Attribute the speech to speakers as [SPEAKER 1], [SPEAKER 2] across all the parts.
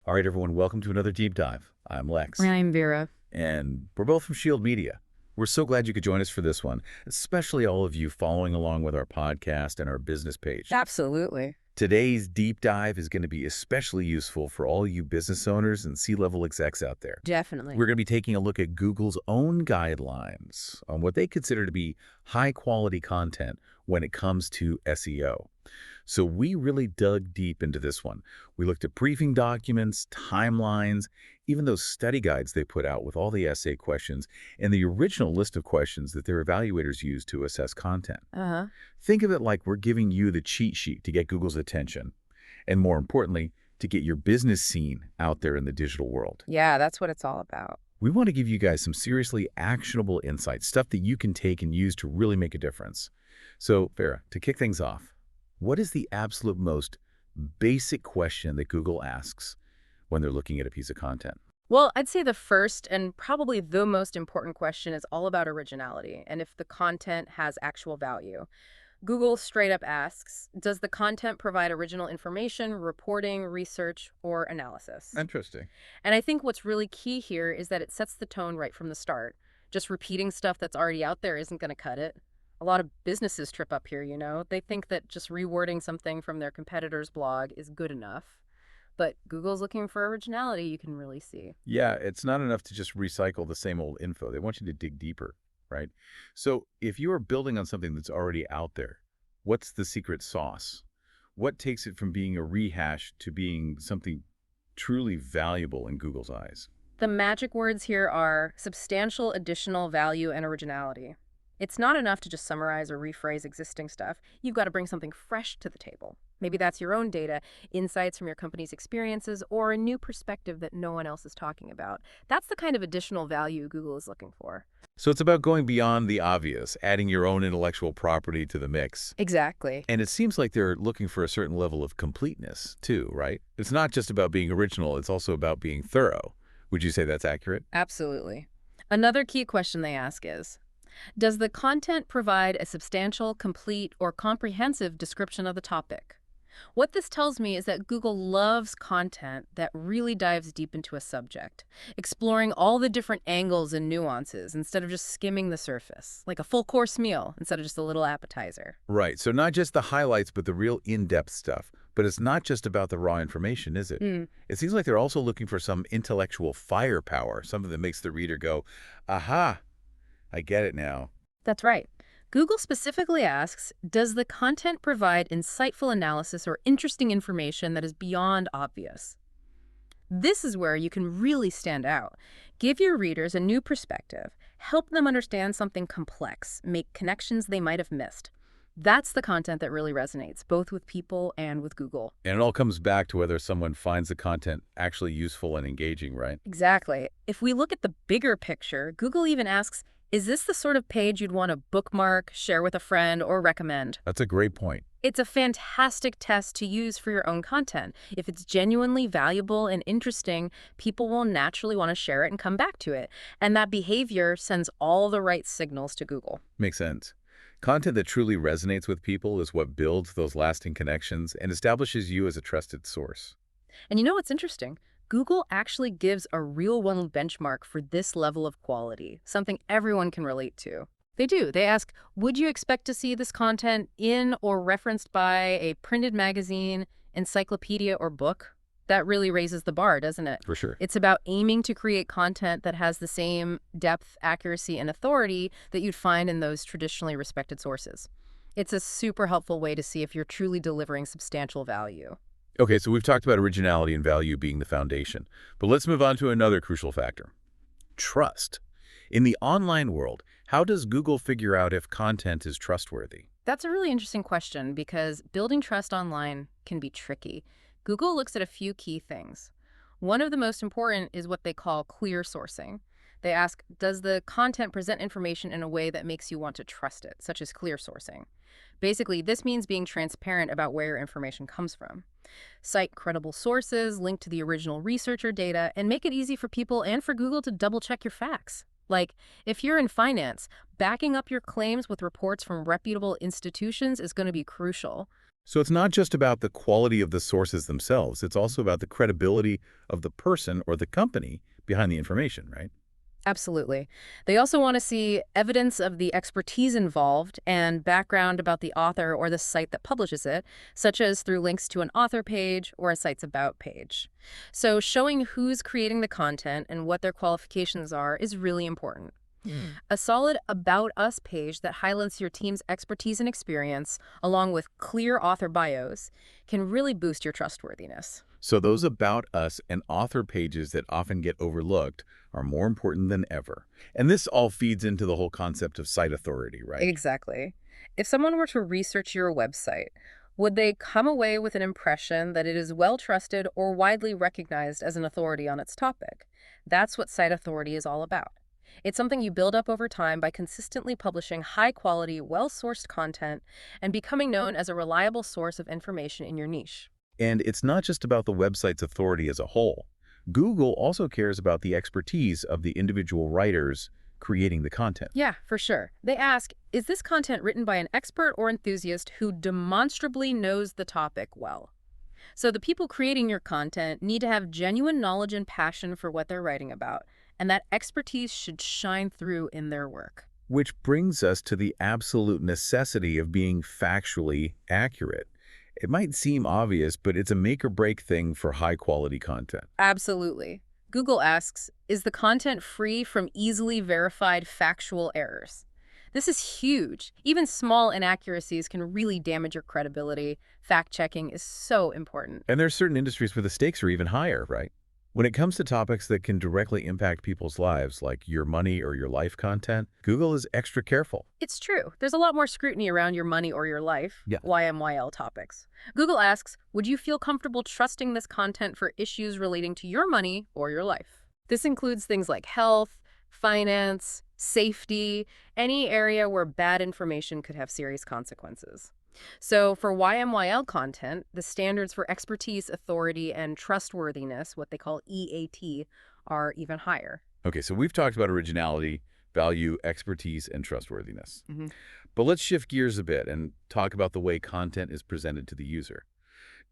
[SPEAKER 1] All right, everyone, welcome to another deep dive. I'm Lex,
[SPEAKER 2] I'm Vera.
[SPEAKER 1] and we're both from Shield Media. We're so glad you could join us for this one, especially all of you following along with our podcast and our business page.
[SPEAKER 2] Absolutely.
[SPEAKER 1] Today's deep dive is going to be especially useful for all you business owners and C-level execs out there.
[SPEAKER 2] Definitely.
[SPEAKER 1] We're going to be taking a look at Google's own guidelines on what they consider to be high-quality content when it comes to SEO. So we really dug deep into this one. We looked at briefing documents, timelines, even those study guides they put out with all the essay questions, and the original list of questions that their evaluators use to assess content. Think of it like we're giving you the cheat sheet to get Google's attention, and more importantly, to get your business seen out there in the digital world.
[SPEAKER 2] Yeah, that's what it's all about.
[SPEAKER 1] We want to give you guys some seriously actionable insights, stuff that you can take and use to really make a difference. So, Farah, to kick things off, what is the absolute most basic question that Google asks when they're looking at a piece of content?
[SPEAKER 2] Well, I'd say the first and probably the most important question is all about originality and if the content has actual value. Google straight up asks, does the content provide original information, reporting, research, or analysis?
[SPEAKER 1] Interesting.
[SPEAKER 2] And I think what's really key here is that it sets the tone right from the start. Just repeating stuff that's already out there isn't going to cut it. A lot of businesses trip up here, you know. They think that just rewording something from their competitor's blog is good enough. But Google's looking for originality, you can really see.
[SPEAKER 1] Yeah, it's not enough to just recycle the same old info. They want you to dig deeper, right? So if you are building on something that's already out there, what's the secret sauce? What takes it from being a rehash to being something truly valuable in Google's eyes?
[SPEAKER 2] The magic words here are substantial additional value and originality. It's not enough to just summarize or rephrase existing stuff. You've got to bring something fresh to the table. Maybe that's your own data, insights from your company's experiences, or a new perspective that no one else is talking about. That's the kind of additional value Google is looking for.
[SPEAKER 1] So it's about going beyond the obvious, adding your own intellectual property to the mix.
[SPEAKER 2] Exactly.
[SPEAKER 1] And it seems like they're looking for a certain level of completeness, too, right? It's not just about being original, it's also about being thorough. Would you say that's accurate?
[SPEAKER 2] Absolutely. Another key question they ask is, does the content provide a substantial, complete, or comprehensive description of the topic? What this tells me is that Google loves content that really dives deep into a subject, exploring all the different angles and nuances instead of just skimming the surface, like a full-course meal instead of just a little appetizer.
[SPEAKER 1] Right, so not just the highlights, but the real in-depth stuff. But it's not just about the raw information, is it? It seems like they're also looking for some intellectual firepower, something that makes the reader go, aha, I get it now.
[SPEAKER 2] That's right. Google specifically asks, does the content provide insightful analysis or interesting information that is beyond obvious? This is where you can really stand out. Give your readers a new perspective, help them understand something complex, make connections they might have missed. That's the content that really resonates, both with people and with Google.
[SPEAKER 1] And it all comes back to whether someone finds the content actually useful and engaging, right?
[SPEAKER 2] Exactly. If we look at the bigger picture, Google even asks, is this the sort of page you'd want to bookmark, share with a friend, or recommend?
[SPEAKER 1] That's a great point.
[SPEAKER 2] It's a fantastic test to use for your own content. If it's genuinely valuable and interesting, people will naturally want to share it and come back to it. And that behavior sends all the right signals to Google.
[SPEAKER 1] Makes sense. Content that truly resonates with people is what builds those lasting connections and establishes you as a trusted source.
[SPEAKER 2] And you know what's interesting? Google actually gives a real-world benchmark for this level of quality, something everyone can relate to. They do. They ask, would you expect to see this content in or referenced by a printed magazine, encyclopedia, or book? That really raises the bar, doesn't it?
[SPEAKER 1] For sure.
[SPEAKER 2] It's about aiming to create content that has the same depth, accuracy, and authority that you'd find in those traditionally respected sources. It's a super helpful way to see if you're truly delivering substantial value.
[SPEAKER 1] Okay, so we've talked about originality and value being the foundation, but let's move on to another crucial factor, trust. In the online world, how does Google figure out if content is trustworthy?
[SPEAKER 2] That's a really interesting question because building trust online can be tricky. Google looks at a few key things. One of the most important is what they call clear sourcing. They ask, does the content present information in a way that makes you want to trust it, such as clear sourcing? Basically, this means being transparent about where your information comes from. Cite credible sources, link to the original research or data, and make it easy for people and for Google to double-check your facts. Like, if you're in finance, backing up your claims with reports from reputable institutions is going to be crucial.
[SPEAKER 1] So it's not just about the quality of the sources themselves, it's also about the credibility of the person or the company behind the information, right?
[SPEAKER 2] Absolutely. They also want to see evidence of the expertise involved and background about the author or the site that publishes it, such as through links to an author page or a site's about page. So showing who's creating the content and what their qualifications are is really important. A solid About Us page that highlights your team's expertise and experience, along with clear author bios, can really boost your trustworthiness.
[SPEAKER 1] So those about us and author pages that often get overlooked are more important than ever. And this all feeds into the whole concept of site authority, right?
[SPEAKER 2] Exactly. If someone were to research your website, would they come away with an impression that it is well trusted or widely recognized as an authority on its topic? That's what site authority is all about. It's something you build up over time by consistently publishing high quality, well sourced content and becoming known as a reliable source of information in your niche.
[SPEAKER 1] And it's not just about the website's authority as a whole. Google also cares about the expertise of the individual writers creating the content.
[SPEAKER 2] Yeah, for sure. They ask, is this content written by an expert or enthusiast who demonstrably knows the topic well? So the people creating your content need to have genuine knowledge and passion for what they're writing about, and that expertise should shine through in their work.
[SPEAKER 1] Which brings us to the absolute necessity of being factually accurate. It might seem obvious, but it's a make or break thing for high quality content.
[SPEAKER 2] Absolutely. Google asks, is the content free from easily verified factual errors? This is huge. Even small inaccuracies can really damage your credibility. Fact checking is so important.
[SPEAKER 1] And there's certain industries where the stakes are even higher, right? When it comes to topics that can directly impact people's lives, like your money or your life content, Google is extra careful.
[SPEAKER 2] It's true. There's a lot more scrutiny around your money or your life,
[SPEAKER 1] Yeah.
[SPEAKER 2] YMYL topics. Google asks, would you feel comfortable trusting this content for issues relating to your money or your life? This includes things like health, finance, safety, any area where bad information could have serious consequences. So for YMYL content, the standards for expertise, authority, and trustworthiness, what they call EAT, are even higher.
[SPEAKER 1] Okay, so we've talked about originality, value, expertise, and trustworthiness.
[SPEAKER 2] Mhm.
[SPEAKER 1] But let's shift gears a bit and talk about the way content is presented to the user.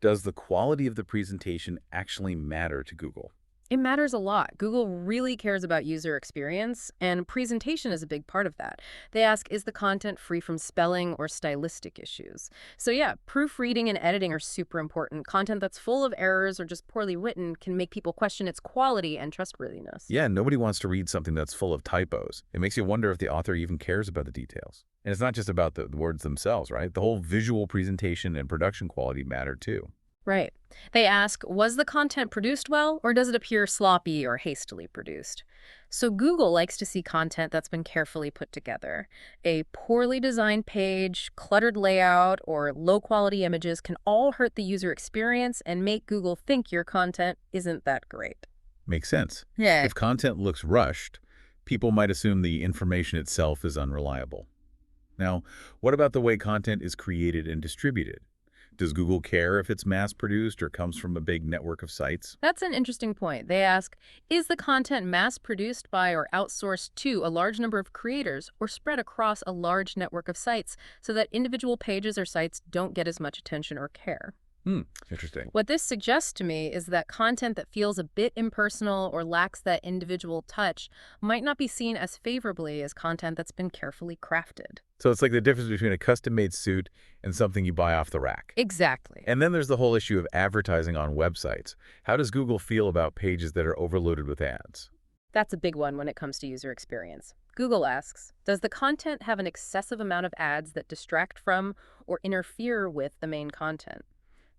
[SPEAKER 1] Does the quality of the presentation actually matter to Google?
[SPEAKER 2] It matters a lot. Google really cares about user experience, and presentation is a big part of that. They ask, is the content free from spelling or stylistic issues? So yeah, proofreading and editing are super important. Content that's full of errors or just poorly written can make people question its quality and trustworthiness.
[SPEAKER 1] Yeah, nobody wants to read something that's full of typos. It makes you wonder if the author even cares about the details. And it's not just about the words themselves, right? The whole visual presentation and production quality matter too.
[SPEAKER 2] Right. They ask, was the content produced well, or does it appear sloppy or hastily produced? So Google likes to see content that's been carefully put together. A poorly designed page, cluttered layout, or low-quality images can all hurt the user experience and make Google think your content isn't that great.
[SPEAKER 1] Makes sense.
[SPEAKER 2] Yeah.
[SPEAKER 1] If content looks rushed, people might assume the information itself is unreliable. Now, what about the way content is created and distributed? Does Google care if it's mass-produced or comes from a big network of sites?
[SPEAKER 2] That's an interesting point. They ask, is the content mass-produced by or outsourced to a large number of creators or spread across a large network of sites so that individual pages or sites don't get as much attention or care?
[SPEAKER 1] Interesting.
[SPEAKER 2] What this suggests to me is that content that feels a bit impersonal or lacks that individual touch might not be seen as favorably as content that's been carefully crafted.
[SPEAKER 1] So it's like the difference between a custom-made suit and something you buy off the rack.
[SPEAKER 2] Exactly.
[SPEAKER 1] And then there's the whole issue of advertising on websites. How does Google feel about pages that are overloaded with ads?
[SPEAKER 2] That's a big one when it comes to user experience. Google asks, does the content have an excessive amount of ads that distract from or interfere with the main content?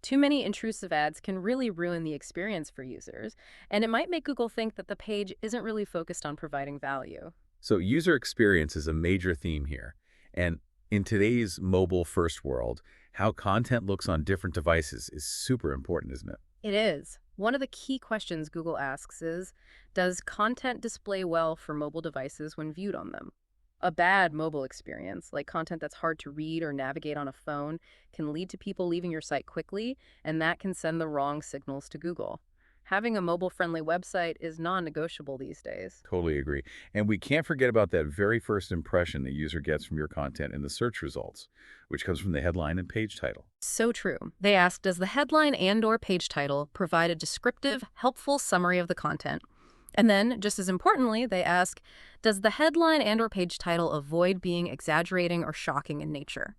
[SPEAKER 2] Too many intrusive ads can really ruin the experience for users, and it might make Google think that the page isn't really focused on providing value.
[SPEAKER 1] So user experience is a major theme here. And in today's mobile-first world, how content looks on different devices is super important, isn't it?
[SPEAKER 2] It is. One of the key questions Google asks is, does content display well for mobile devices when viewed on them? A bad mobile experience, like content that's hard to read or navigate on a phone, can lead to people leaving your site quickly, and that can send the wrong signals to Google. Having a mobile-friendly website is non-negotiable these days.
[SPEAKER 1] Totally agree. And we can't forget about that very first impression the user gets from your content in the search results, which comes from the headline and page title.
[SPEAKER 2] So true. They ask, does the headline and/or page title provide a descriptive, helpful summary of the content? And then, just as importantly, they ask, does the headline and/or page title avoid being exaggerating or shocking in nature?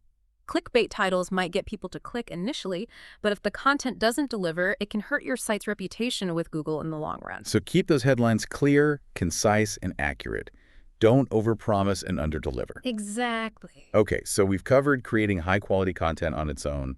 [SPEAKER 2] Clickbait titles might get people to click initially, but if the content doesn't deliver, it can hurt your site's reputation with Google in the long run.
[SPEAKER 1] So keep those headlines clear, concise, and accurate. Don't overpromise and underdeliver.
[SPEAKER 2] Exactly.
[SPEAKER 1] Okay, so we've covered creating high-quality content on its own,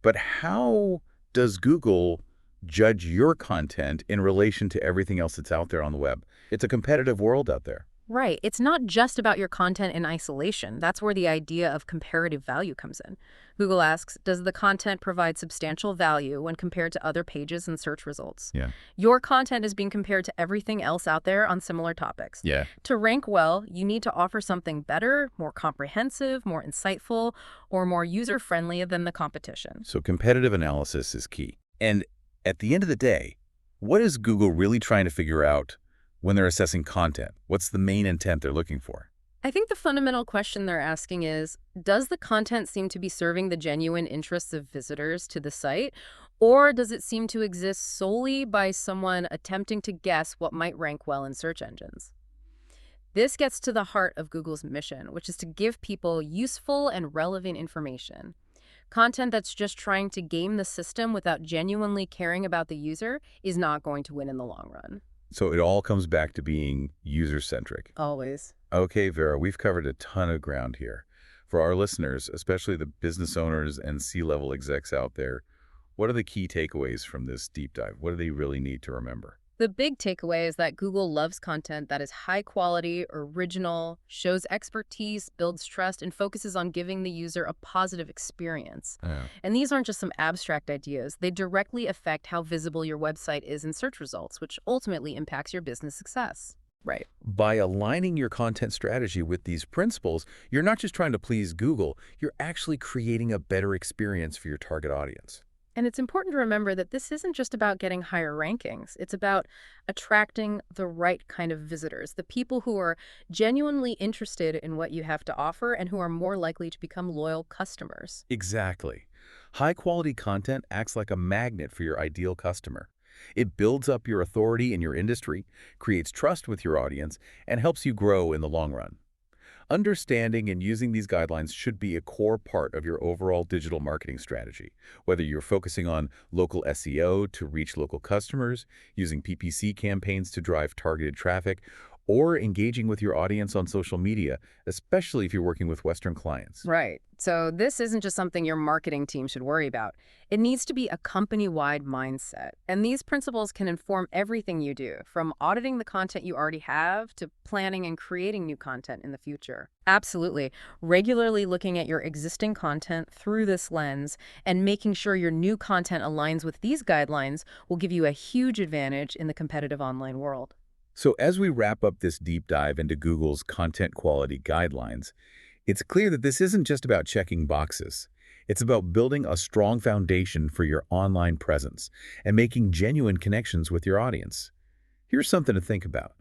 [SPEAKER 1] but how does Google judge your content in relation to everything else that's out there on the web? It's a competitive world out there.
[SPEAKER 2] Right. It's not just about your content in isolation. That's where the idea of comparative value comes in. Google asks, does the content provide substantial value when compared to other pages and search results?
[SPEAKER 1] Yeah.
[SPEAKER 2] Your content is being compared to everything else out there on similar topics.
[SPEAKER 1] Yeah.
[SPEAKER 2] To rank well, you need to offer something better, more comprehensive, more insightful, or more user-friendly than the competition.
[SPEAKER 1] So competitive analysis is key. And at the end of the day, what is Google really trying to figure out when they're assessing content? What's the main intent they're looking for?
[SPEAKER 2] I think the fundamental question they're asking is, does the content seem to be serving the genuine interests of visitors to the site, or does it seem to exist solely by someone attempting to guess what might rank well in search engines? This gets to the heart of Google's mission, which is to give people useful and relevant information. Content that's just trying to game the system without genuinely caring about the user is not going to win in the long run.
[SPEAKER 1] So it all comes back to being user-centric.
[SPEAKER 2] Always.
[SPEAKER 1] Okay, Vera, we've covered a ton of ground here. For our listeners, especially the business owners and C-level execs out there, what are the key takeaways from this deep dive? What do they really need to remember?
[SPEAKER 2] The big takeaway is that Google loves content that is high quality, original, shows expertise, builds trust, and focuses on giving the user a positive experience.
[SPEAKER 1] Yeah.
[SPEAKER 2] And these aren't just some abstract ideas. They directly affect how visible your website is in search results, which ultimately impacts your business success. Right.
[SPEAKER 1] By aligning your content strategy with these principles, you're not just trying to please Google, you're actually creating a better experience for your target audience.
[SPEAKER 2] And it's important to remember that this isn't just about getting higher rankings. It's about attracting the right kind of visitors, the people who are genuinely interested in what you have to offer and who are more likely to become loyal customers.
[SPEAKER 1] Exactly. High-quality content acts like a magnet for your ideal customer. It builds up your authority in your industry, creates trust with your audience, and helps you grow in the long run. Understanding and using these guidelines should be a core part of your overall digital marketing strategy, whether you're focusing on local SEO to reach local customers, using PPC campaigns to drive targeted traffic, or engaging with your audience on social media, especially if you're working with Western clients.
[SPEAKER 2] Right. So this isn't just something your marketing team should worry about. It needs to be a company-wide mindset. And these principles can inform everything you do, from auditing the content you already have to planning and creating new content in the future. Absolutely. Regularly looking at your existing content through this lens and making sure your new content aligns with these guidelines will give you a huge advantage in the competitive online world.
[SPEAKER 1] So as we wrap up this deep dive into Google's content quality guidelines, it's clear that this isn't just about checking boxes. It's about building a strong foundation for your online presence and making genuine connections with your audience. Here's something to think about.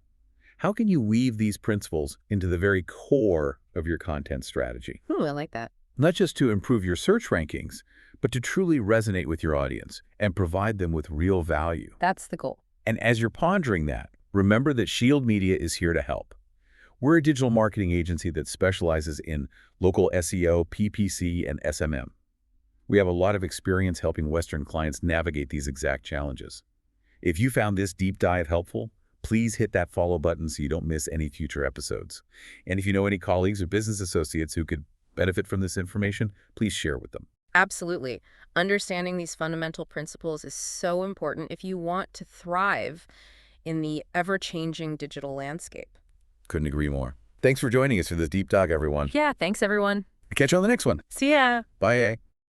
[SPEAKER 1] How can you weave these principles into the very core of your content strategy?
[SPEAKER 2] Ooh, I like that.
[SPEAKER 1] Not just to improve your search rankings, but to truly resonate with your audience and provide them with real value.
[SPEAKER 2] That's the goal.
[SPEAKER 1] And as you're pondering that, remember that Shield Media is here to help. We're a digital marketing agency that specializes in local SEO, PPC, and SMM. We have a lot of experience helping Western clients navigate these exact challenges. If you found this deep dive helpful, please hit that follow button so you don't miss any future episodes. And if you know any colleagues or business associates who could benefit from this information, please share with them.
[SPEAKER 2] Absolutely. Understanding these fundamental principles is so important if you want to thrive in the ever-changing digital landscape.
[SPEAKER 1] Couldn't agree more. Thanks for joining us for this deep dive, everyone.
[SPEAKER 2] Yeah, thanks everyone.
[SPEAKER 1] Catch you on the next one.
[SPEAKER 2] See ya.
[SPEAKER 1] Bye.